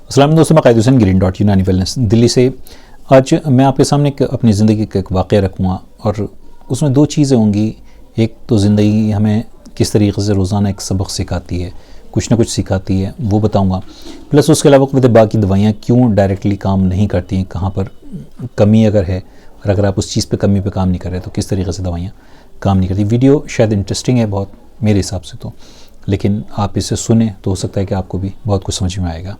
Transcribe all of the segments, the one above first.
السلام دوستوں، میں قائد حسین گرین ڈاٹ یونانی ویلنس دلی سے آج میں آپ کے سامنے اپنی زندگی کا ایک واقعہ رکھوں گا اور اس میں دو چیزیں ہوں گی. ایک تو زندگی ہمیں کس طریقے سے روزانہ ایک سبق سکھاتی ہے، کچھ نہ کچھ سکھاتی ہے، وہ بتاؤں گا. پلس اس کے علاوہ باقی دوائیاں کیوں ڈائریکٹلی کام نہیں کرتی ہیں، کہاں پر کمی اگر ہے، اور اگر آپ اس چیز پہ کمی پہ کام نہیں کر رہے تو کس طریقے سے دوائیاں کام نہیں کرتی. ویڈیو شاید انٹرسٹنگ ہے بہت میرے حساب سے تو، لیکن آپ اسے سنیں تو ہو سکتا ہے کہ آپ کو بھی بہت کچھ سمجھ میں آئے گا.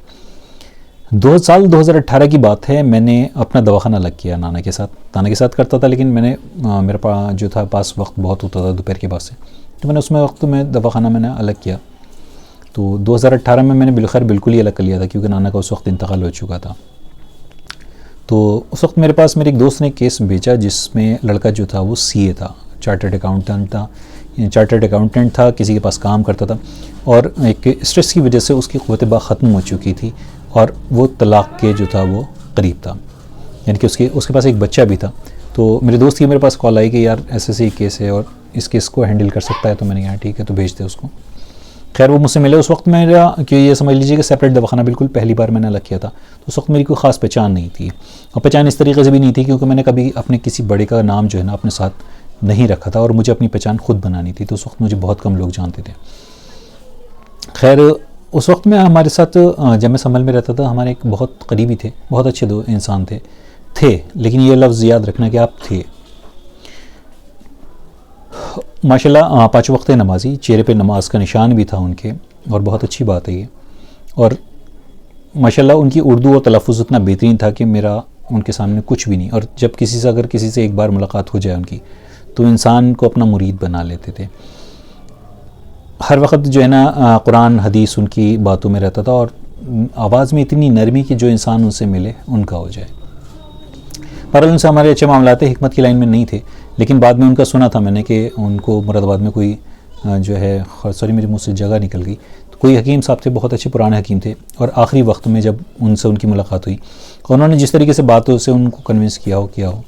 2018 کی بات ہے. میں نے اپنا دواخانہ الگ کیا نانا کے ساتھ کرتا تھا، لیکن میں نے میرا جو تھا پاس وقت بہت ہوتا تھا دوپہر کے بعد سے، تو میں نے اس میں وقت میں دواخانہ میں نے الگ کیا. تو 2018 میں نے بالخیر بالکل ہی الگ کر لیا تھا، کیونکہ نانا کا اس وقت انتقال ہو چکا تھا. تو اس وقت میرے پاس میرے ایک دوست نے کیس بھیجا جس میں لڑکا جو تھا وہ CA تھا، چارٹرڈ اکاؤنٹنٹ تھا، کسی کے پاس کام کرتا تھا، اور ایک اسٹریس کی وجہ سے اس کی قوت باق ختم ہو چکی تھی اور وہ طلاق کے جو تھا وہ قریب تھا، یعنی کہ اس کے پاس ایک بچہ بھی تھا. تو میرے دوست کی میرے پاس کال آئی کہ یار ایسے کیس ہے اور اس کیس کو ہینڈل کر سکتا ہے. تو میں نے کہا ٹھیک ہے، تو بھیج دے اس کو. خیر وہ مجھ سے ملے. اس وقت میرا کہ یہ سمجھ لیجیے کہ سیپریٹ دواخانہ بالکل پہلی بار میں نے الگ کیا تھا. تو اس وقت میری کوئی خاص پہچان نہیں تھی، اور پہچان اس طریقے سے بھی نہیں تھی کیونکہ میں نے کبھی اپنے کسی بڑے کا نام جو ہے نا اپنے ساتھ نہیں رکھا تھا، اور مجھے اپنی پہچان خود بنانی تھی. تو اس وقت مجھے بہت کم لوگ جانتے تھے. خیر اس وقت میں ہمارے ساتھ جب میں سنبھل میں رہتا تھا، ہمارے ایک بہت قریبی تھے، بہت اچھے دو انسان تھے، لیکن یہ لفظ یاد رکھنا کہ آپ تھے. ماشاءاللہ 5 وقت نمازی، چہرے پہ نماز کا نشان بھی تھا ان کے، اور بہت اچھی بات ہے یہ. اور ماشاءاللہ ان کی اردو اور تلفظ اتنا بہترین تھا کہ میرا ان کے سامنے کچھ بھی نہیں. اور جب اگر کسی سے ایک بار ملاقات ہو جائے ان کی، تو انسان کو اپنا مرید بنا لیتے تھے. ہر وقت جو ہے نا قرآن حدیث ان کی باتوں میں رہتا تھا، اور آواز میں اتنی نرمی کہ جو انسان ان سے ملے ان کا ہو جائے. پر ان سے ہمارے اچھے معاملات حکمت کی لائن میں نہیں تھے، لیکن بعد میں ان کا سنا تھا میں نے کہ ان کو مراد آباد میں کوئی جو ہے میرے منہ سے جگہ نکل گئی، تو کوئی حکیم صاحب تھے، بہت اچھے پرانے حکیم تھے. اور آخری وقت میں جب ان سے ان کی ملاقات ہوئی، انہوں نے جس طریقے سے باتوں سے ان کو کنونس کیا ہو،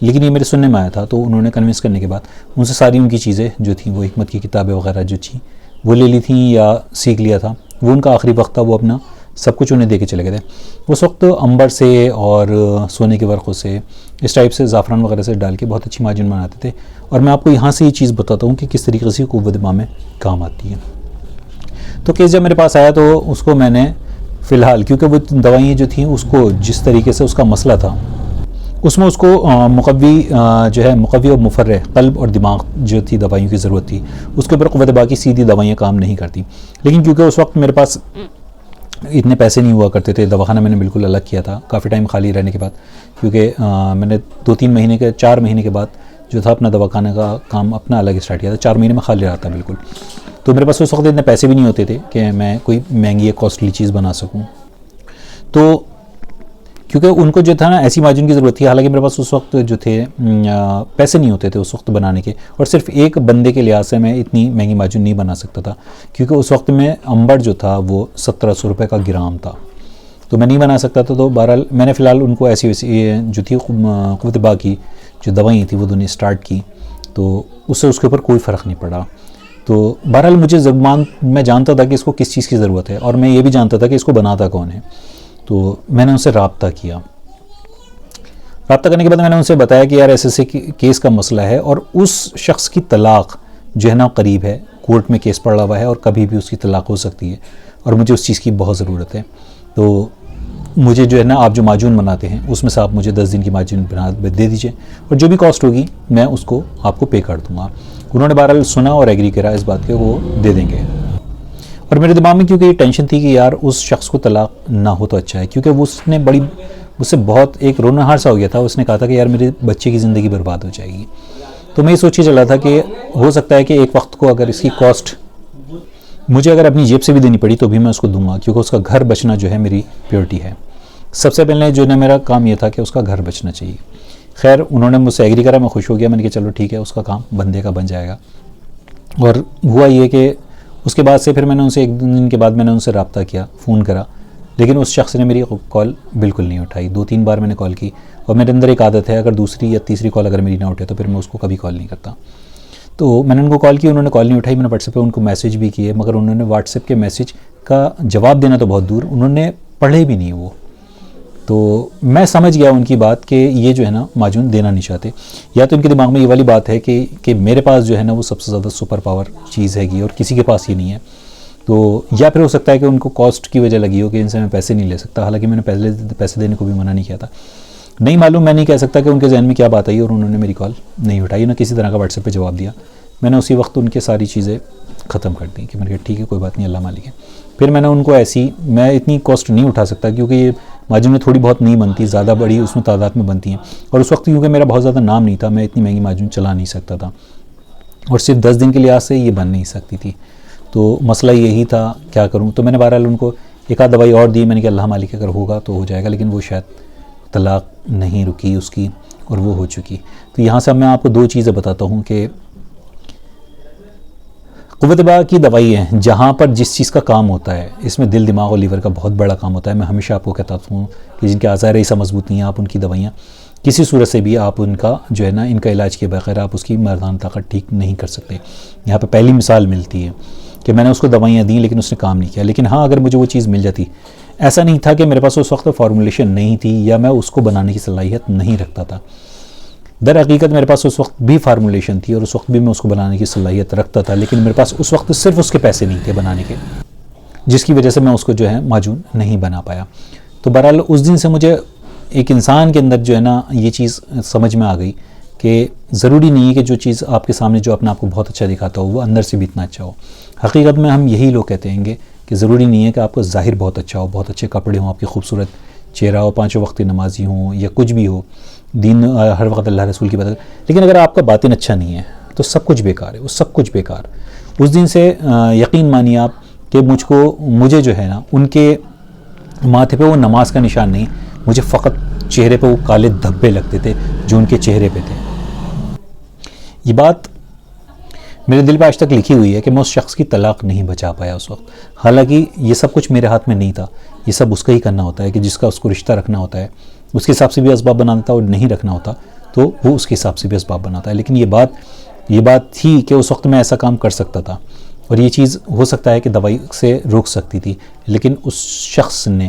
لیکن یہ میرے سننے میں آیا تھا. تو انہوں نے کنونس کرنے کے بعد ان سے ساری ان کی چیزیں جو تھیں، وہ حکمت کی کتابیں وغیرہ جو تھیں وہ لے لی تھیں یا سیکھ لیا تھا. وہ ان کا آخری وقت تھا، وہ اپنا سب کچھ انہیں دے کے چلے گئے تھے. اس وقت عنبر سے اور سونے کے ورقوں سے، اس ٹائپ سے زعفران وغیرہ سے ڈال کے بہت اچھی ماجن بناتے تھے. اور میں آپ کو یہاں سے یہ چیز بتاتا ہوں کہ کس طریقے سے قوت باق میں کام آتی ہے. تو کیس جب میرے پاس آیا تو اس کو میں نے فی الحال، کیونکہ وہ دوائیں جو تھیں اس کو جس طریقے سے اس کا مسئلہ تھا، اس میں اس کو مقوی اور مفرح قلب اور دماغ جو تھی دوائیوں کی ضرورت تھی. اس کے اوپر قوت باقی سیدھی دوائیاں کام نہیں کرتی. لیکن کیونکہ اس وقت میرے پاس اتنے پیسے نہیں ہوا کرتے تھے، دواخانہ میں نے بالکل الگ کیا تھا کافی ٹائم خالی رہنے کے بعد، کیونکہ میں نے 4 مہینے کے بعد جو تھا اپنا دواخانہ کا کام اپنا الگ اسٹارٹ کیا تھا. 4 مہینے میں خالی رہا تھا بالکل. تو میرے پاس اس وقت اتنے پیسے بھی نہیں ہوتے تھے کہ میں کوئی مہنگی کاسٹلی چیز بنا سکوں. تو کیونکہ ان کو جو تھا نا ایسی ماجن کی ضرورت تھی، حالانکہ میرے پاس اس وقت جو تھے پیسے نہیں ہوتے تھے اس وقت بنانے کے، اور صرف ایک بندے کے لحاظ سے میں اتنی مہنگی ماجن نہیں بنا سکتا تھا، کیونکہ اس وقت میں عنبر جو تھا وہ 1700 روپے کا گرام تھا، تو میں نہیں بنا سکتا تھا. تو بہرحال میں نے فی الحال ان کو ایسی جو تھی قوت باق کی جو دوائیں تھیں وہ دونوں اسٹارٹ کی، تو اس سے اس کے اوپر کوئی فرق نہیں پڑا. تو بہرحال مجھے میں جانتا تھا کہ اس کو کس چیز کی ضرورت ہے، اور میں یہ بھی جانتا تھا کہ اس کو بناتا کون ہے. تو میں نے ان سے رابطہ کیا. رابطہ کرنے کے بعد میں نے ان سے بتایا کہ یار ایسے کیس کا مسئلہ ہے، اور اس شخص کی طلاق جو ہے نا قریب ہے، کورٹ میں کیس پڑا ہوا ہے اور کبھی بھی اس کی طلاق ہو سکتی ہے، اور مجھے اس چیز کی بہت ضرورت ہے. تو مجھے جو ہے نا آپ جو معجون بناتے ہیں اس میں سے آپ مجھے 10 دن کی معجون بنا دے دیجئے، اور جو بھی کاسٹ ہوگی میں اس کو آپ کو پے کر دوں گا. انہوں نے بہرحال سنا اور ایگری کرا اس بات کے وہ دے دیں گے. اور میرے دماغ میں کیونکہ یہ ٹینشن تھی کہ یار اس شخص کو طلاق نہ ہو تو اچھا ہے، کیونکہ وہ اس نے مجھ سے بہت ایک رونا ہار سا ہو گیا تھا. اس نے کہا تھا کہ یار میرے بچے کی زندگی برباد ہو جائے گی. تو میں یہ سوچ کے چلا تھا کہ ہو سکتا ہے کہ ایک وقت کو اگر اس کی کاسٹ مجھے اگر اپنی جیب سے بھی دینی پڑی تو بھی میں اس کو دوں گا، کیونکہ اس کا گھر بچنا جو ہے میری پیورٹی ہے. سب سے پہلے جو ہے میرا کام یہ تھا کہ اس کا گھر بچنا چاہیے. خیر انہوں نے مجھ سے ایگری کرا، میں خوش ہو گیا. میں نے کہا چلو ٹھیک ہے، اس کا کام بندے کا بن جائے گا. اور ہوا یہ کہ اس کے بعد سے پھر میں نے ان سے 1 دن کے بعد میں نے ان سے رابطہ کیا، فون کرا، لیکن اس شخص نے میری کال بالکل نہیں اٹھائی. 2-3 بار میں نے کال کی، اور میرے اندر ایک عادت ہے اگر دوسری یا تیسری کال اگر میری نہ اٹھے تو پھر میں اس کو کبھی کال نہیں کرتا. تو میں نے ان کو کال کی، انہوں نے کال نہیں اٹھائی. میں نے واٹس ایپ پہ ان کو میسیج بھی کیے، مگر انہوں نے واٹس ایپ کے میسیج کا جواب دینا تو بہت دور، انہوں نے پڑھے بھی نہیں وہ. تو میں سمجھ گیا ان کی بات کہ یہ جو ہے نا معجون دینا نہیں چاہتے. یا تو ان کے دماغ میں یہ والی بات ہے کہ میرے پاس جو ہے نا وہ سب سے زیادہ سپر پاور چیز ہے گی اور کسی کے پاس یہ نہیں ہے. تو یا پھر ہو سکتا ہے کہ ان کو کاسٹ کی وجہ لگی ہو کہ ان سے میں پیسے نہیں لے سکتا, حالانکہ میں نے پہلے پیسے دینے کو بھی منع نہیں کیا تھا. نہیں معلوم, میں نہیں کہہ سکتا کہ ان کے ذہن میں کیا بات آئی اور انہوں نے میری کال نہیں اٹھائی, نہ کسی طرح کا واٹس ایپ پہ جواب دیا. میں نے اسی وقت ان کے ساری چیزیں ختم کر دیں کہ میں نے کہا ٹھیک ہے کوئی بات نہیں, اللہ مالک ہے. پھر میں نے ان کو میں اتنی کاسٹ نہیں اٹھا سکتا کیونکہ یہ معجونیں تھوڑی بہت نہیں بنتی, زیادہ بڑی اس میں تعداد میں بنتی ہیں, اور اس وقت کیونکہ میرا بہت زیادہ نام نہیں تھا, میں اتنی مہنگی معجون چلا نہیں سکتا تھا, اور صرف 10 دن کے لحاظ سے یہ بن نہیں سکتی تھی. تو مسئلہ یہی تھا کیا کروں. تو میں نے بہرحال ان کو ایک آدھ دوائی اور دی, میں نے کہا اللہ مالک اگر ہوگا تو ہو جائے گا, لیکن وہ شاید طلاق نہیں رکی اس کی اور وہ ہو چکی. تو یہاں سے میں آپ کو 2 چیزیں بتاتا ہوں کہ قوت بقا کی دوائی ہے جہاں پر جس چیز کا کام ہوتا ہے, اس میں دل دماغ اور لیور کا بہت بڑا کام ہوتا ہے. میں ہمیشہ آپ کو کہتا ہوں کہ جن کے اعضاء رئیسہ مضبوط نہیں ہیں, آپ ان کی دوائیاں کسی صورت سے بھی آپ ان کا جو ہے نا ان کا علاج کے بغیر آپ اس کی مردانہ طاقت ٹھیک نہیں کر سکتے. یہاں پہ پہلی مثال ملتی ہے کہ میں نے اس کو دوائیاں دیں لیکن اس نے کام نہیں کیا. لیکن ہاں اگر مجھے وہ چیز مل جاتی, ایسا نہیں تھا کہ میرے پاس اس وقت فارمولیشن نہیں تھی یا میں اس کو بنانے کی صلاحیت نہیں رکھتا تھا. در حقیقت میرے پاس اس وقت بھی فارمولیشن تھی اور اس وقت بھی میں اس کو بنانے کی صلاحیت رکھتا تھا, لیکن میرے پاس اس وقت صرف اس کے پیسے نہیں تھے بنانے کے, جس کی وجہ سے میں اس کو جو ہے معجون نہیں بنا پایا. تو بہرحال اس دن سے مجھے ایک انسان کے اندر جو ہے نا یہ چیز سمجھ میں آ گئی کہ ضروری نہیں ہے کہ جو چیز آپ کے سامنے جو اپنا آپ کو بہت اچھا دکھاتا ہو وہ اندر سے بھی اتنا اچھا ہو. حقیقت میں ہم یہی لوگ کہتے ہیں کہ ضروری نہیں ہے کہ آپ کا ظاہر بہت اچھا ہو, بہت اچھے کپڑے ہوں, آپ کی خوبصورت چہرہ ہو, 5 وقت نمازی ہوں یا کچھ بھی ہو, دین ہر وقت اللہ رسول کی بات, لیکن اگر آپ کا باطن اچھا نہیں ہے تو سب کچھ بیکار ہے, وہ سب کچھ بیکار. اس دن سے یقین مانیے آپ کہ مجھے جو ہے نا ان کے ماتھے پہ وہ نماز کا نشان نہیں, مجھے فقط چہرے پہ وہ کالے دھبے لگتے تھے جو ان کے چہرے پہ تھے. یہ بات میرے دل پہ آج تک لکھی ہوئی ہے کہ میں اس شخص کی طلاق نہیں بچا پایا اس وقت. حالانکہ یہ سب کچھ میرے ہاتھ میں نہیں تھا, یہ سب اس کا ہی کرنا ہوتا ہے کہ جس کا اس کو رشتہ رکھنا ہوتا ہے اس کے حساب سے بھی اسباب بناتا ہے, اور نہیں رکھنا ہوتا تو وہ اس کے حساب سے بھی اسباب بناتا ہے. لیکن یہ بات تھی کہ اس وقت میں ایسا کام کر سکتا تھا, اور یہ چیز ہو سکتا ہے کہ دوائی سے روک سکتی تھی, لیکن اس شخص نے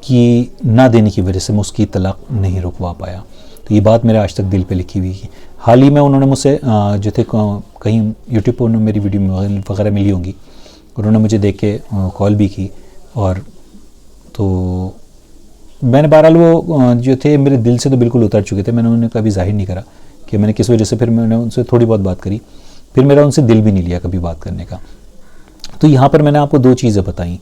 کی نہ دینے کی وجہ سے میں اس کی طلاق نہیں رکوا پایا. تو یہ بات میرے آج تک دل پہ لکھی ہوئی ہے. حال ہی میں انہوں نے مجھ سے جو تھے کہیں یوٹیوب پہ انہوں نے میری ویڈیو وغیرہ ملی ہوں گی, انہوں نے مجھے دیکھ کے کال بھی کی, اور تو میں نے بہرحال وہ جو تھے میرے دل سے تو بالکل اتر چکے تھے. میں نے انہیں کبھی ظاہر نہیں کرا کہ میں نے کس وجہ سے, پھر میں نے ان سے تھوڑی بہت بات کری, پھر میرا ان سے دل بھی نہیں لیا کبھی بات کرنے کا. تو یہاں پر میں نے آپ کو 2 چیزیں بتائیں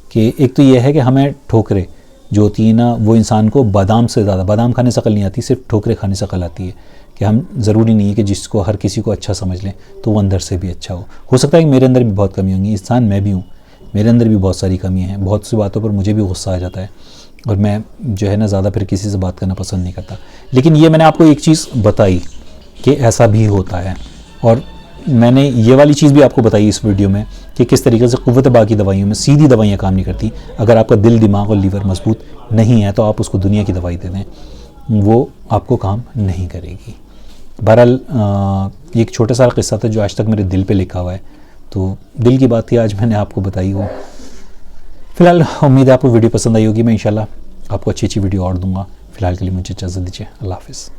کہ ایک تو یہ ہے کہ ہمیں ٹھوکریں جو ہوتی ہیں نا وہ انسان کو بادام سے زیادہ, بادام کھانے سے عقل نہیں آتی, صرف ٹھوکریں کھانے سے عقل آتی ہے. کہ ہم ضروری نہیں ہے کہ جس کو ہر کسی کو اچھا سمجھ لیں تو وہ اندر سے بھی اچھا ہو سکتا ہے کہ میرے اندر بھی بہت کمی ہوں گی, انسان میں بھی ہوں, میرے اندر بھی بہت ساری کمیاں ہیں, بہت سی باتوں پر مجھے بھی غصہ آ جاتا ہے, اور میں جو ہے نا زیادہ پھر کسی سے بات کرنا پسند نہیں کرتا. لیکن یہ میں نے آپ کو ایک چیز بتائی کہ ایسا بھی ہوتا ہے, اور میں نے یہ والی چیز بھی آپ کو بتائی اس ویڈیو میں کہ کس طریقے سے قوت بقا کی دوائیوں میں سیدھی دوائیاں کام نہیں کرتی. اگر آپ کا دل, دماغ اور لیور مضبوط نہیں ہے تو آپ اس کو دنیا کی دوائی دے دیں, وہ آپ کو کام نہیں کرے گی. بہرحال یہ ایک چھوٹا سا قصہ تھا جو آج تک میرے دل پہ لکھا ہوا ہے, تو دل کی بات تھی, آج میں نے آپ کو بتائی ہو. فی الحال امید ہے آپ کو ویڈیو پسند آئی ہوگی. میں انشاءاللہ آپ کو اچھی ویڈیو اور دوں گا. فی الحال کے لیے مجھے اجازت دیجیے. اللہ حافظ.